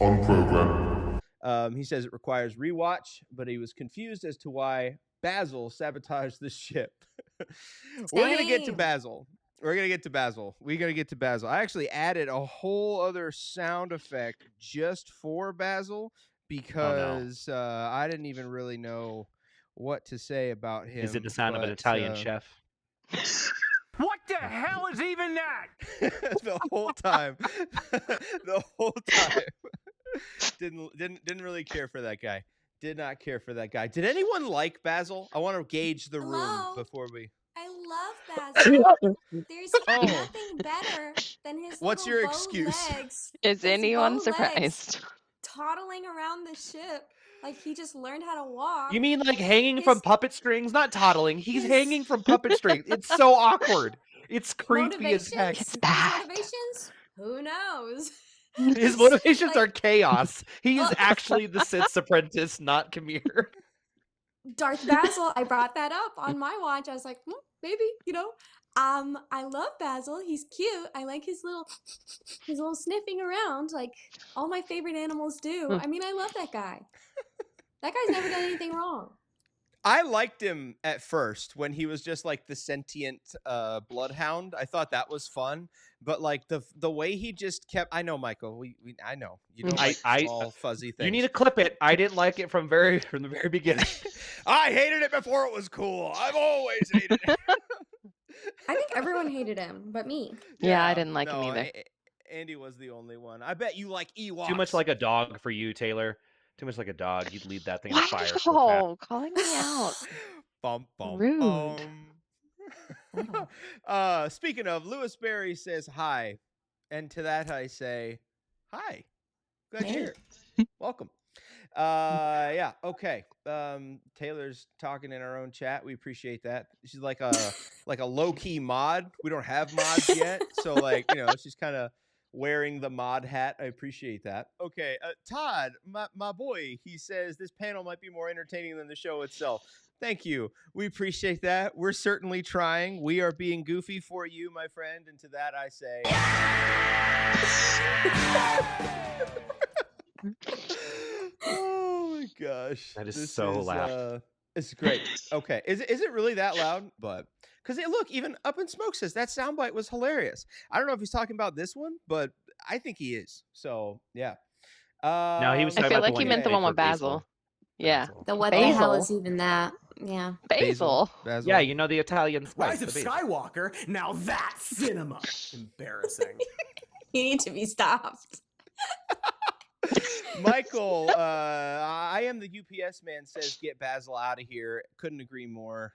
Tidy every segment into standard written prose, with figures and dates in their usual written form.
On program. He says it requires rewatch, but he was confused as to why Basil sabotaged the ship. We're going to get to Basil. We're going to get to Basil. We're going to get to Basil. I actually added a whole other sound effect just for Basil because I didn't even really know what to say about him. Is it the sound of an Italian chef? What the hell is even that? The whole time. The whole time. Didn't really care for that guy. Did not care for that guy. Did anyone like Basil? I want to gauge the room before we. I love Basil. There's nothing better than his What's little your bow excuse? legs. Is His anyone bow surprised? legs toddling around the ship like he just learned how to walk. You mean like hanging from puppet strings? Not toddling. He's hanging from puppet strings. It's so awkward. It's creepy as heck. His motivations? Who knows? His motivations are chaos. He is actually the Sith's apprentice, not Khmer. Darth Basil, I brought that up on my watch. I was like, maybe, I love Basil. He's cute. I like his little sniffing around, like all my favorite animals do. I mean, I love that guy. That guy's never done anything wrong. I liked him at first when he was just like the sentient bloodhound. I thought that was fun, but like the way he just kept. I know, Michael. I know you don't like all fuzzy things. You need to clip it. I didn't like it from the very beginning. I hated it before it was cool. I've always hated it. I think everyone hated him, but me. Yeah, I didn't like him either. Andy was the only one. I bet you like Ewoks. Too much like a dog for you, Taylor. Too much like a dog. You'd lead that thing on fire. Wow, calling me out. Bum, bum, Rude. Speaking of, Lewis Berry says hi. And to that I say, hi. Glad you're here. Welcome. Yeah, okay. Taylor's talking in our own chat. We appreciate that. She's like a low-key mod. We don't have mods yet. So like, she's kind of wearing the mod hat. I appreciate that. Okay, Todd, my boy, he says this panel might be more entertaining than the show itself. Thank you. We appreciate that. We're certainly trying. We are being goofy for you, my friend. And to that I say... Oh my gosh. That is so loud. It's great. Okay. Is it really that loud? But because look, even Up in Smoke says that soundbite was hilarious. I don't know if he's talking about this one, but I think he is. So yeah. No, he was. I feel like he meant the one with Basil. Yeah. The what the hell is even that? Yeah. Basil. Yeah, the Italians. Rise of Skywalker. Now that's cinema. Embarrassing. You need to be stopped. Michael, I am the UPS man says get Basil out of here. Couldn't agree more.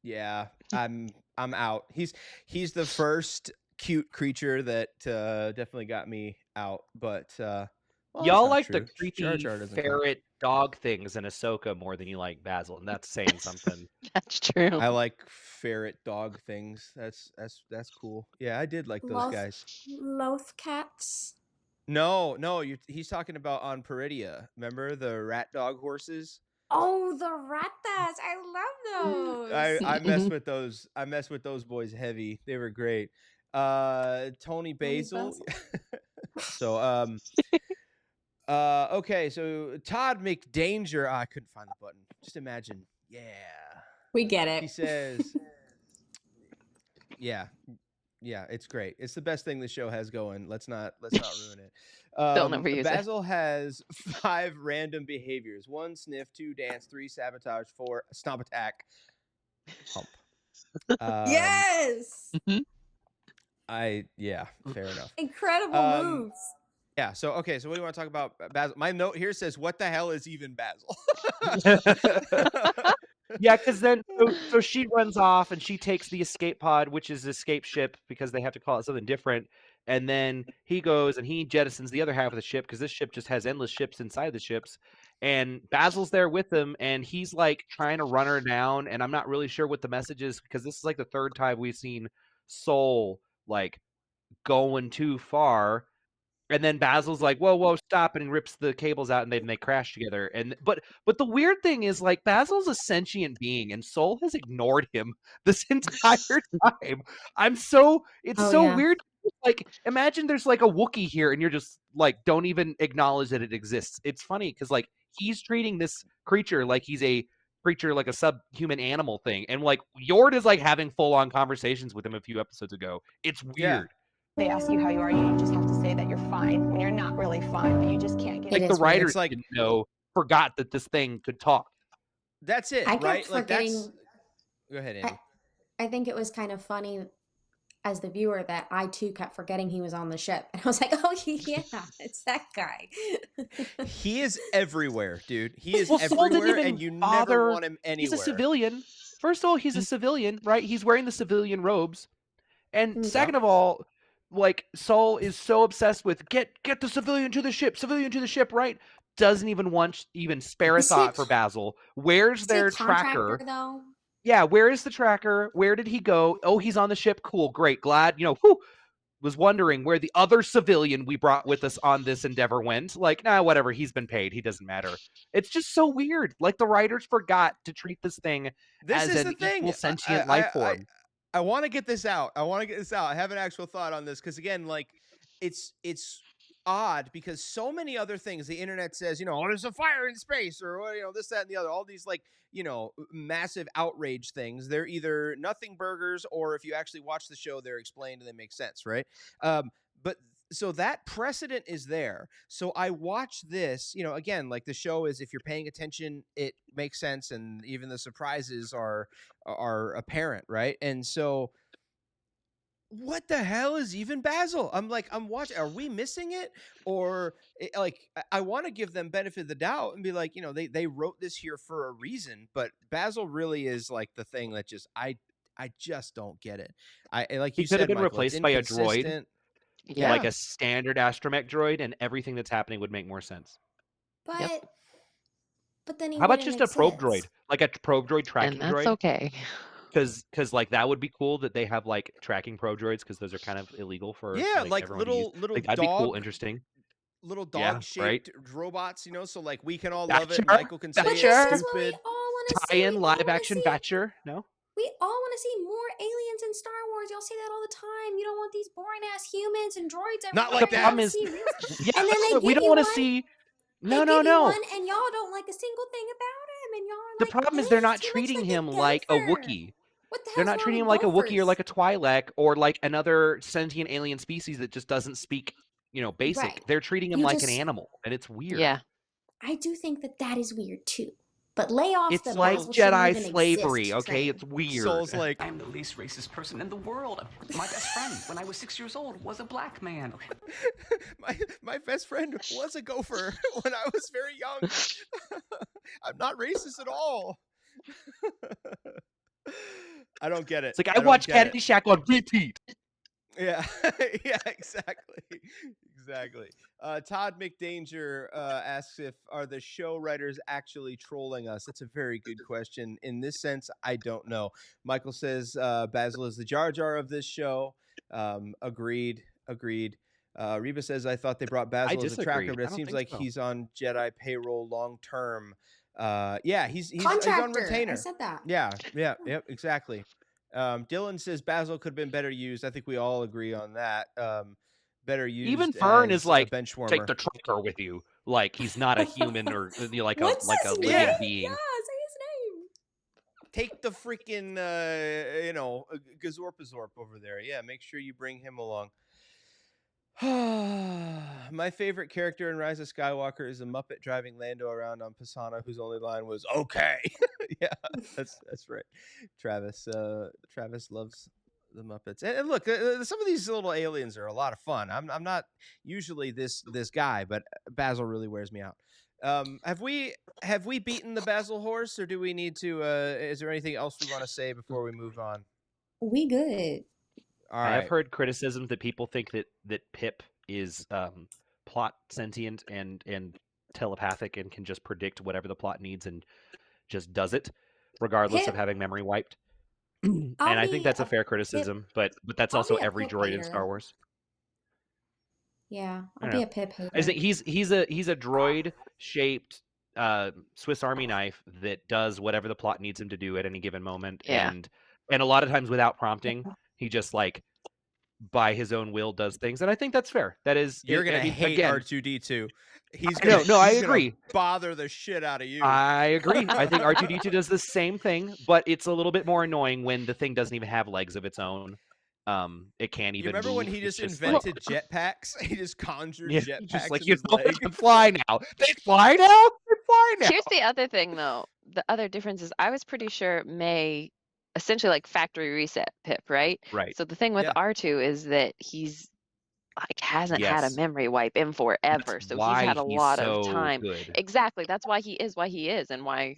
Yeah, I'm out. He's the first cute creature that definitely got me out. But y'all like the creepy ferret dog things in Ahsoka more than you like Basil, and that's saying something. That's true. I like ferret dog things. That's cool. Yeah, I did like those guys. Loath cats. No, he's talking about on Peridia. Remember the rat dog horses? Oh, the ratas! I love those. I mess with those. I mess with those boys heavy. They were great. Tony Basil. So okay. So Todd McDanger. I couldn't find the button. Just imagine. Yeah. We get it. He says. Yeah. Yeah, it's great. It's the best thing the show has going. Let's not ruin it. They'll never use Basil has 5 random behaviors: 1 sniff, 2 dance, 3 sabotage, 4 stomp attack, hump. Yes. Fair enough. Incredible moves. Yeah. So okay. So what do you want to talk about, Basil? My note here says, "What the hell is even Basil?" Yeah, because then so she runs off and she takes the escape pod, which is escape ship, because they have to call it something different. And then he goes and he jettisons the other half of the ship because this ship just has endless ships inside the ships. And Basil's there with him, and he's like trying to run her down. And I'm not really sure what the message is because this is like the 3rd time we've seen Soul like going too far. And then Basil's like, whoa, stop, and rips the cables out, and they crash together. And but the weird thing is, like, Basil's a sentient being, and Soul has ignored him this entire time. It's so weird Like, imagine there's like a Wookiee here, and you're just like, don't even acknowledge that it exists. It's funny because like he's treating this creature like he's a creature, like a subhuman animal thing, and like Yord is like having full on conversations with him a few episodes ago. It's weird. They ask you how you are, you just have to say that you're fine when you're not really fine, but you just can't get It Like is the weird. writers It's like- didn't know, forgot that this thing could talk. That's it, I kept right? Like that's. forgetting. Go ahead, Andy. I think it was kind of funny as the viewer that I too kept forgetting he was on the ship, and I was like, "Oh yeah, it's that guy." He is everywhere, dude. He is Well, Saul didn't everywhere, even and you never bother- want him anywhere. He's a civilian. First of all, he's a civilian, right? He's wearing the civilian robes. And second of all, like Saul is so obsessed with get the civilian to the ship, right? Doesn't even even spare a Is thought it- for Basil. Where's Is he their a contractor, tracker? though? Yeah, where is the tracker? Where did he go? Oh, he's on the ship. Cool, great, glad. Was wondering where the other civilian we brought with us on this endeavor went. Like, nah, whatever. He's been paid. He doesn't matter. It's just so weird. Like the writers forgot to treat this thing This as is an the thing. equal sentient life form. I want to get this out. I have an actual thought on this because again, like it's odd because so many other things the internet says, oh, there's a fire in space or this, that, and the other. All these like massive outrage things. They're either nothing burgers or if you actually watch the show, they're explained and they make sense, right? But so that precedent is there. So I watch this, again, like the show is if you're paying attention, it makes sense, and even the surprises are apparent, right? And so what the hell is even Basil? I'm watching. Are we missing it? Or I want to give them benefit of the doubt and be like, they wrote this here for a reason. But Basil really is like the thing that just I just don't get it. Like He you could have said, been Michael, it's replaced by a droid. inconsistent. Yeah. Like a standard astromech droid, and everything that's happening would make more sense. But then he How about wouldn't just a probe droid, exist. like a probe droid tracking And that's droid? okay. Because like that would be cool that they have like tracking probe droids because those are kind of illegal for like everyone to use. little Like, that'd be cool, interesting. little Yeah, dog-shaped right? robots, so like we can all love it. Batcher? And Michael can say But it's this Batcher? is what we stupid. all want to see. Tie-in We all live wanna action see- Batcher? No? We all want to see more aliens in Star Wars. Y'all say that all the time. You don't want these boring ass humans and droids. Not everywhere. like You that. wanna Problem is- see real- Yeah, And then they we give don't you want to one- see. they No, give no, you no. one, and y'all don't like a single thing about him. And y'all are The like, problem is they're not he looks treating like him a like a gopher. Wookiee. What the They're hell's not treating him wrong like a with Wookiee or like a gophers? Twi'lek or like another sentient alien species that just doesn't speak, basic. Right. They're treating him You like an just- animal, and it's weird. Yeah. I do think that is weird too. But lay off It's the like Basil shouldn't Jedi even slavery, exist okay? train. It's weird. Soul's like, I'm the least racist person in the world. My best friend, when I was 6 years old, was a black man. my best friend was a gopher when I was very young. I'm not racist at all. I don't get it. It's like I don't watch get it. Caddyshack on repeat. Yeah, yeah, exactly. Todd McDanger asks are the show writers actually trolling us? That's a very good question. In this sense, I don't know. Michael says Basil is the Jar Jar of this show. Agreed. Reba says I thought they brought Basil as a tracker, but I it don't seems think like so. he's on Jedi payroll long term. Yeah, he's on Contractor. retainer. I said that. Yeah, yep, exactly. Dylan says Basil could have been better used. I think we all agree on that. Better used. Even Fern as is like, a bench warmer. take the tracker with you. Like he's not a human or like What's a his living name? being. Yeah, say his name. Take the freaking Gazorpazorp over there. Yeah, make sure you bring him along. My favorite character in Rise of Skywalker is a Muppet driving Lando around on Pisana, whose only line was "Okay." Yeah, that's right. Travis loves the Muppets, and look, some of these little aliens are a lot of fun. I'm not usually this guy, but Basil really wears me out. Have we beaten the Basil horse, or do we need to? Is there anything else we want to say before we move on? We good. All right. I've heard criticisms that people think that Pip is plot sentient and telepathic and can just predict whatever the plot needs and just does it, regardless of Pip- having memory wiped. And I think that's a fair criticism, but that's I'll also be a every Pip droid in hater. Star Wars. Yeah, I I'll don't be a Pip hater. I think he's a droid shaped Swiss Army knife that does whatever the plot needs him to do at any given moment, Yeah. and a lot of times without prompting, he just like by his own will does things, and I think that's fair. That is, You're gonna I mean, hate again, R2D2. He's No, gonna, I he's gonna agree. bother the shit out of you. I agree. I think R2D2 does the same thing, but it's a little bit more annoying when the thing doesn't even have legs of its own. It can't even. You remember move. when he It's just like- invented jetpacks? He just conjured Yeah, jetpacks just like in you his know, they leg. can fly now. They fly now. They fly now. Here's the other thing, though. The other difference is I was pretty sure May essentially like factory reset Pip, right? Right. So the thing with Yeah. R2 is that he's like hasn't had a Yes. memory wipe in forever, That's so he's why had a he's lot so of time. good. Exactly. That's why he is, and why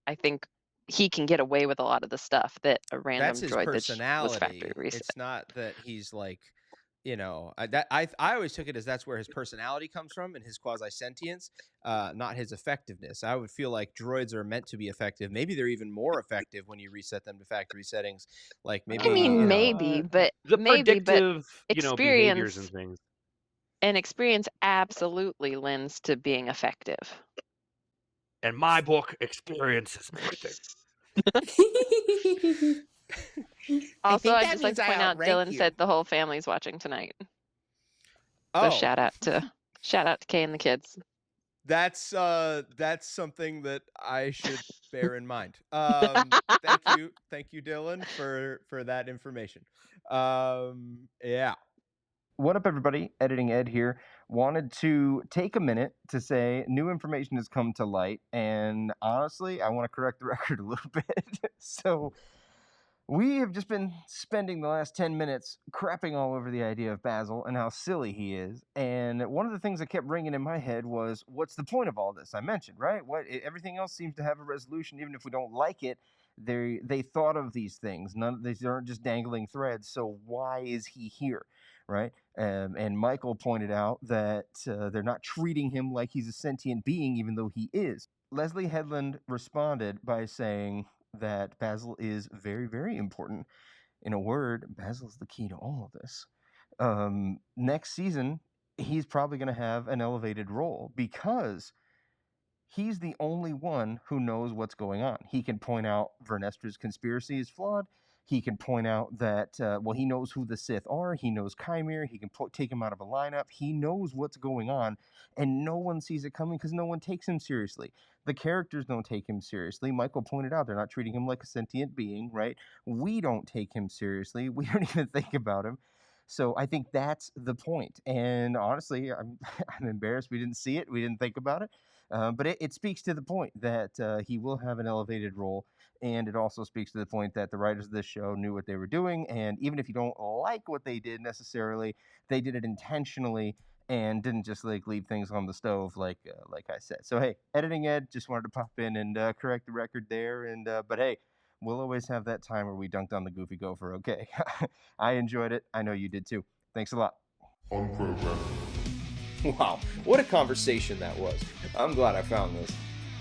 I think he can get away with a lot of the stuff that a random That's his droid that was personality. factory reset. It's not that he's like, you know, I always took it as that's where his personality comes from and his quasi sentience, not his effectiveness. I would feel like droids are meant to be effective. Maybe they're even more effective when you reset them to factory settings. Like maybe, I mean, you know, maybe, but The maybe, but predictive, behaviors and experience things. and experience absolutely lends to being effective. In my book, experience is everything. Also, think I'd that just like means to I point out outrank Dylan you. said the whole family's watching tonight. So oh, shout out to Kay and the kids. that's something that I should bear in mind. Thank you, Dylan, for that information. Yeah. What up, everybody? Editing Ed here. Wanted to take a minute to say new information has come to light, and honestly, I want to correct the record a little bit. So, we have just been spending the last 10 minutes crapping all over the idea of Basil and how silly he is. And one of the things that kept ringing in my head was, what's the point of all this? I mentioned, right? Everything else seems to have a resolution, even if we don't like it. They thought of these things. These aren't just dangling threads. So why is he here, right? And Michael pointed out that they're not treating him like he's a sentient being, even though he is. Leslie Headland responded by saying that Basil is very, very important. In a word, Basil's the key to all of this. Next season, he's probably going to have an elevated role because he's the only one who knows what's going on. He can point out Vernestra's conspiracy is flawed. He can point out that, he knows who the Sith are. He knows Chimere. He can take him out of a lineup. He knows what's going on, and no one sees it coming because no one takes him seriously. The characters don't take him seriously. Michael pointed out they're not treating him like a sentient being, right? We don't take him seriously. We don't even think about him. So I think that's the point. And honestly, I'm embarrassed we didn't see it. We didn't think about it. But it speaks to the point that he will have an elevated role. And it also speaks to the point that the writers of this show knew what they were doing. And even if you don't like what they did necessarily, they did it intentionally and didn't just like leave things on the stove like I said. So, hey, Editing Ed, just wanted to pop in and correct the record there. And but hey, we'll always have that time where we dunked on the Goofy Gopher, okay? I enjoyed it. I know you did too. Thanks a lot. On program. Wow, what a conversation that was. I'm glad I found this.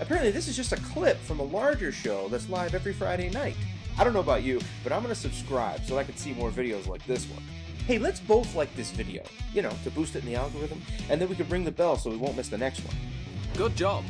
Apparently, this is just a clip from a larger show that's live every Friday night. I don't know about you, but I'm going to subscribe so I can see more videos like this one. Hey, let's both like this video, to boost it in the algorithm, and then we can ring the bell so we won't miss the next one. Good job.